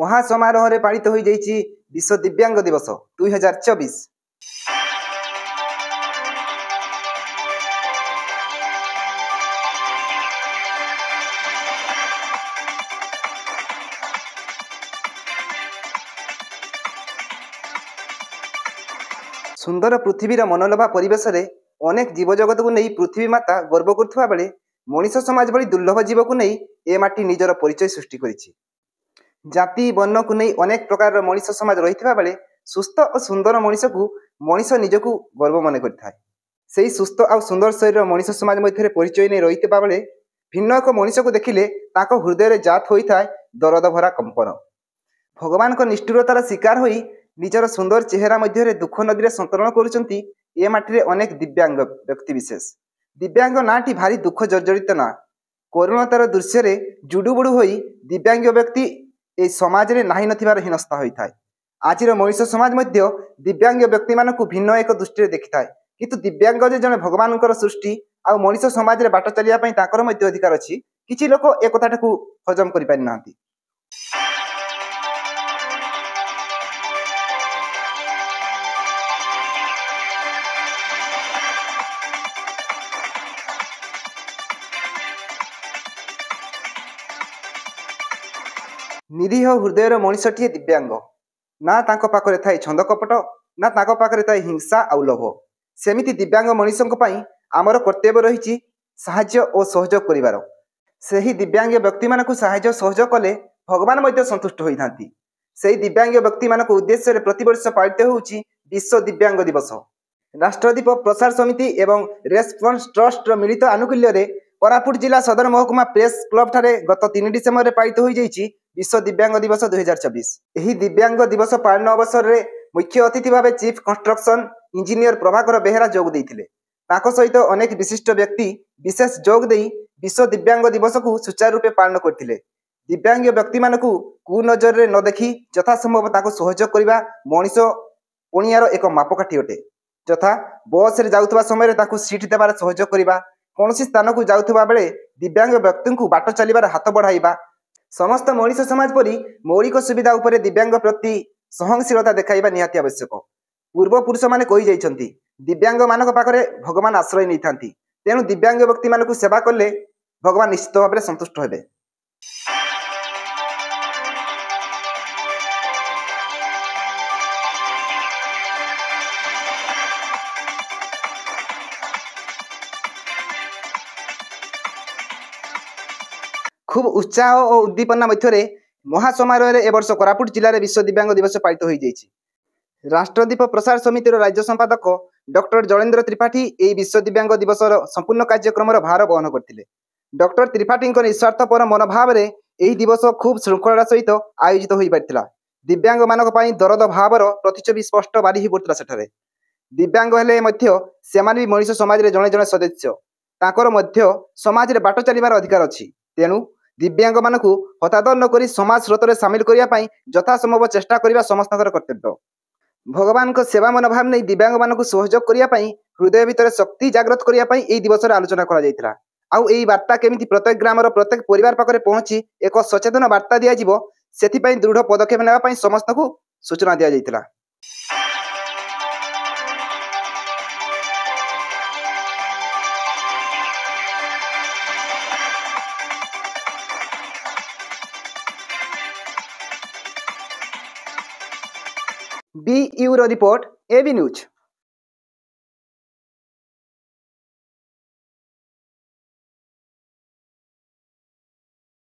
महासमारोह पालित हो विश्व दिव्यांग दिवस 2024। सुंदर पृथ्वीर मनोलोभा परिवेश रे अनेक जीवजगत को नहीं पृथ्वी माता गर्व करुवा बेले मनीष समाज भली दुर्लभ जीव को नहीं ए माटी निजर परिचय सृष्टि करिछि। जाति वर्ण को नहीं अनेक प्रकार मनीष समाज रही बेले सुस्थ और सुंदर मनीष को मनीष निजकू गर्व मन करिथाय। सेही सुस्थ और सुंदर शरीर मनीष समाज मध्य परिचय नहीं रही बेले भिन्न एक मनीष को देखिले ताको हृदय जात होता है दरद भरा कंपन। भगवान को निष्ठुरतार शिकार होई निजर सुंदर चेहरा मध्य दुख नदी में संतरण करुचंती ए माटी अनेक दिव्यांग व्यक्ति विशेष। दिव्यांग नाटी भारी दुख जर्जरित ना करुणतार दृश्य जुडुबुडु होई दिव्यांग व्यक्ति ए समाज रे नाही नथिबार हीनस्था होइथाय। आजिर मनीष समाज मध्य दिव्यांग व्यक्ति मानकु भिन्न एक दृष्टि देखिथाय, किंतु दिव्यांग जे जने भगवानकर सृष्टि आ मनीष समाज रे बाट चलिया पई ताकर मध्य अधिकार अछि। किछि लोक ए कथाटाकू हजम करि पारि नांती। निरीह हृदयर मनीषटीए दिव्यांग ना तांको पाखरे थाए छंद कपट ना तांको पाखरे थाए हिंसा आउ लोभ। सेमिति दिव्यांग मनीषंक पई आमर कर्तव्य रही साहाय्य और सहयोग करिवार। सेही दिव्यांग व्यक्ति मानकु साहाय्य सहयोग कले भगवान मध्य संतुष्ट होई थांती। सेही दिव्यांग व्यक्ति मानकु उद्देश्य रे प्रतिवर्ष पालित होउची विश्व दिव्यांग दिवस। राष्ट्रदीप प्रसार समिति एवं रेस्पॉन्स ट्रस्ट मिलित आनुकूल्य रे कोरापुट जिला सदर महकुमा प्रेस क्लब ठारे गत 3 डिसेम्बर में पालित होई जाइछि विश्व दिव्यांग दिवस 2024। यही दिव्यांग दिवस पालन अवसर में मुख्य अतिथि भाव chief construction engineer Prabhakar Behera जोग देइथिले। ताको सहित अनेक विशिष्ट व्यक्ति विशेष जोग देई विश्व दिव्यांग दिवस को सुचारू रूपे पालन करथिले। दिव्यांग व्यक्ति मानकु कुनजर रे न देखि यथासंभव ताको सहयोग करिबा मनीष पुणियार एक मापकाठी अटे। यथा बस रे जाउथबा समय रे ताको सीट देबार सहयोग करिबा, कौनसी स्थान को जाउथबा बेले दिव्यांग व्यक्ति को बाट चलिबार हाथ बढ़ाइबा, समस्त मनीष समाज परी मौलिक सुविधा उपरे दिव्यांग प्रति सहनशीलता देखाइबा निहाती आवश्यक। पूर्व पुरुष माने कहि जाइछन्ति दिव्यांग मानक पाखरे भगवान आश्रय नहीं थांती, तेणु दिव्यांग व्यक्ति मानकु सेवा कले भगवान निश्चित भाव में संतुष्ट हेबे। खूब उत्साह और उद्दीपना मध्य महासमारोह ए वर्ष कोरापुट जिले में विश्व दिव्यांग दिवस पालित हो जाइछि। राष्ट्रदीप प्रसार समितिर राज्य संपादक डॉक्टर जलेन्द्र त्रिपाठी यह विश्व दिव्यांग दिवस संपूर्ण कार्यक्रम भार वहन करथिले। डॉक्टर त्रिपाठी निस्वार्थपर मनोभाव में यह दिवस खूब श्रृंखला सहित आयोजित हो पारिथिला। दिव्यांग मानक पई दरद भावर प्रतिच्छवि स्पष्ट बारी हो पड़ता। सेठारे दिव्यांग हेले मध्य सेमाने भी मनीष समाज रे जणे जणे सदस्य, ताकर मध्य समाज रे बाट चलिबार अधिकार अछि। तेणु दिव्यांग मानकु हतादर न करी समाज स्रोत में सामिल करिया पई यथासंभव चेष्टा करिबा समस्तकर कर्तव्य। भगवान को सेवा मनोभाव नहीं दिव्यांग मानकु सहयोग करिया पई हृदय भितर शक्ति जागृत करिया पई एई दिवस रे आलोचना करा जायतिला। आउ एई वार्ता केमिति प्रत्येक ग्रामर प्रत्येक परिवार पाखरे पहुंची एक सचेतन वार्ता दिया जिवो सेथि पई दृढ़ पदक्षेप नेबा पई समस्तकु सूचना दिया जायतिला। BU report AB news.